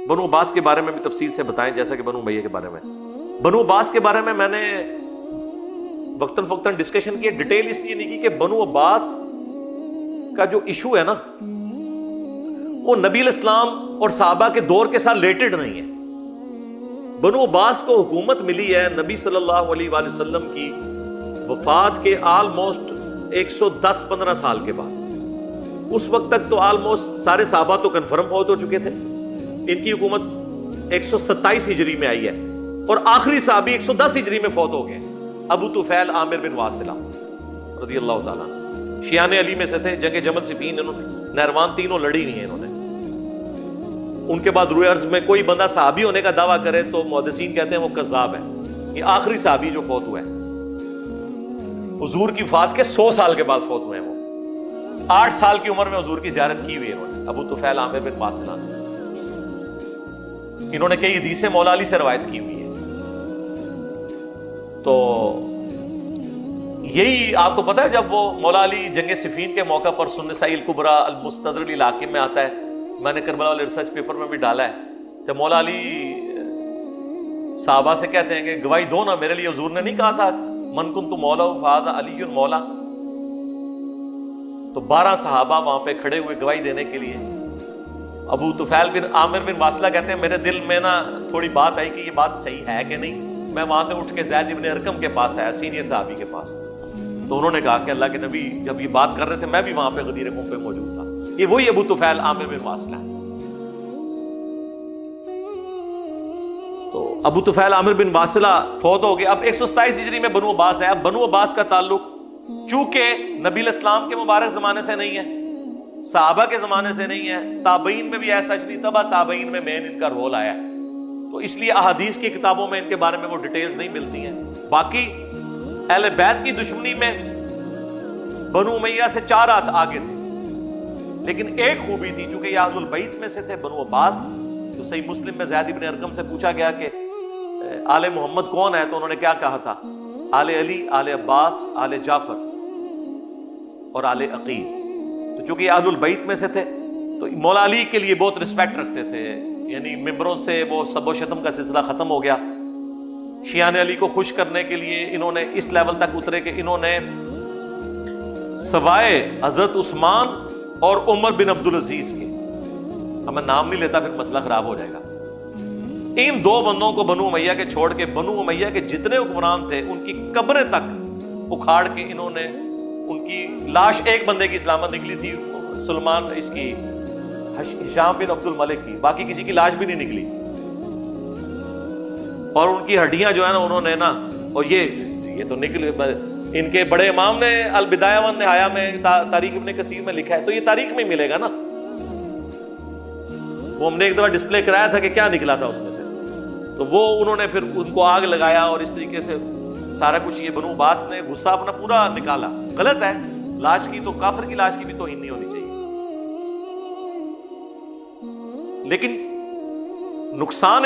بنو عباس کے بارے میں بھی تفصیل سے بتائیں جیسا کہ بنو امیہ کے بارے میں. بنو عباس کے بارے میں نے وقتاً فوقتاً ڈسکشن کی. ڈیٹیل اس لیے نہیں کی کہ بنو عباس کا جو ایشو ہے نا وہ نبی علیہ السلام اور صحابہ کے دور کے ساتھ ریلیٹڈ نہیں ہے. بنو عباس کو حکومت ملی ہے نبی صلی اللہ علیہ وآلہ وسلم کی وفات کے آلموسٹ 110-15 سال کے بعد. اس وقت تک تو آلموسٹ سارے صحابہ تو کنفرم فوت ہو چکے تھے. ان کی حکومت 127 ہجری میں آئی ہے اور آخری صحابی 110 ہجری میں فوت ہو گئے. ابو طفیل عامر بن واصلہ رضی اللہ تعالیٰ شیعان علی میں سے تھے. جنگ جمل صفین نہروان تینوں لڑی ہوئی ہیں انہوں نے. ان کے بعد روئے ارض میں کوئی بندہ صحابی ہونے کا دعویٰ کرے تو محدثین کہتے ہیں وہ کذاب ہے. یہ آخری صحابی جو فوت ہوا ہے حضور کی وفات کے 100 سال کے بعد فوت ہوئے ہیں. وہ 8 سال کی عمر میں حضور کی زیارت کی ہوئی ہے انہوں نے. ابو طفیل عامر بن واصلہ انہوں نے کئی حدیثیں مولا علی سے روایت کی ہوئی ہے. تو یہی آپ کو پتا ہے جب وہ مولا علی جنگ صفین کے موقع پر سنن نسائی الکبریٰ المستدرک الحاکم میں آتا ہے, میں نے کربلا والے ریسرچ پیپر میں بھی ڈالا ہے, جب مولا علی صحابہ سے کہتے ہیں کہ گواہی دو نا میرے لیے, حضور نے نہیں کہا تھا من کنت مولا فہذا علی مولا, تو 12 صحابہ وہاں پہ کھڑے ہوئے گواہی دینے کے لیے. ابو طفیل بن عامر بن واصلہ کہتے ہیں میرے دل میں نا تھوڑی بات آئی کہ یہ بات صحیح ہے کہ نہیں. میں وہاں سے اٹھ کے زید بن ارقم کے پاس آیا, سینئر صحابی کے پاس. تو انہوں نے کہا کہ اللہ کے نبی جب یہ بات کر رہے تھے میں بھی وہاں پہ غدیر خم پہ موجود تھا. یہ وہی ابو طفیل عامر بن واصلہ ہے. تو ابو طفیل عامر بن واصلہ فوت ہو گئے. اب 127 ہجری میں بنو عباس ہے. اب بنو عباس کا تعلق چونکہ نبی علیہ السلام کے مبارک زمانے سے نہیں ہے, صحابہ کے زمانے سے نہیں ہے, تابعین میں بھی ایسا نہیں, تبع تابعین میں مین ان کا رول آیا ہے. تو اس لیے احادیث کی کتابوں میں ان کے بارے میں وہ ڈیٹیلز نہیں ملتی ہیں. باقی اہل بیت کی دشمنی میں بنو امیہ سے 4 ہاتھ آگے تھے, لیکن ایک خوبی تھی چونکہ یہ اہل البیت میں سے تھے بنو عباس. تو صحیح مسلم میں زید بن ارقم سے پوچھا گیا کہ آل محمد کون ہے, تو انہوں نے کیا کہا تھا, آل علی, آل عباس, آل جعفر اور آل عقیل. تو چونکہ یہ اہل البیت میں سے تھے تو مولا علی کے لیے بہت رسپیکٹ رکھتے تھے. یعنی ممبروں سے وہ سب و شتم کا سلسلہ ختم ہو گیا. شیعان علی کو خوش کرنے کے لیے انہوں نے اس لیول تک اترے کہ انہوں نے سوائے حضرت عثمان اور عمر بن عبدالعزیز کے, اب میں نام نہیں لیتا پھر مسئلہ خراب ہو جائے گا, ان 2 بندوں کو بنو امیہ کے چھوڑ کے بنو امیہ کے جتنے حکمران تھے ان کی قبریں تک اکھاڑ کے انہوں نے, ان کی لاش ایک بندے کی سلامت نکلی تھی, سلمان اس کی ہشام بن عبد الملک کی, باقی کسی کی لاش بھی نہیں نکلی. اور ان کی ہڈیاں جو ہے نا انہوں نے نا, اور یہ تو نکل, ان کے بڑے امام نے البدایہ والنہایہ میں تاریخ ابن کثیر میں لکھا ہے, تو یہ تاریخ میں ملے گا نا. وہ ہم نے ایک دفعہ ڈسپلے کرایا تھا کہ کیا نکلا تھا اس میں سے, تو وہ انہوں نے پھر ان کو آگ لگایا اور اس طریقے سے سارا کچھ. یہ بنو عباس نے غصہ اپنا پورا نکالا. غلط ہے, لاش کی تو کافر کی لاش کی بھی توہین نہیں ہونی چاہیے, لیکن نقصان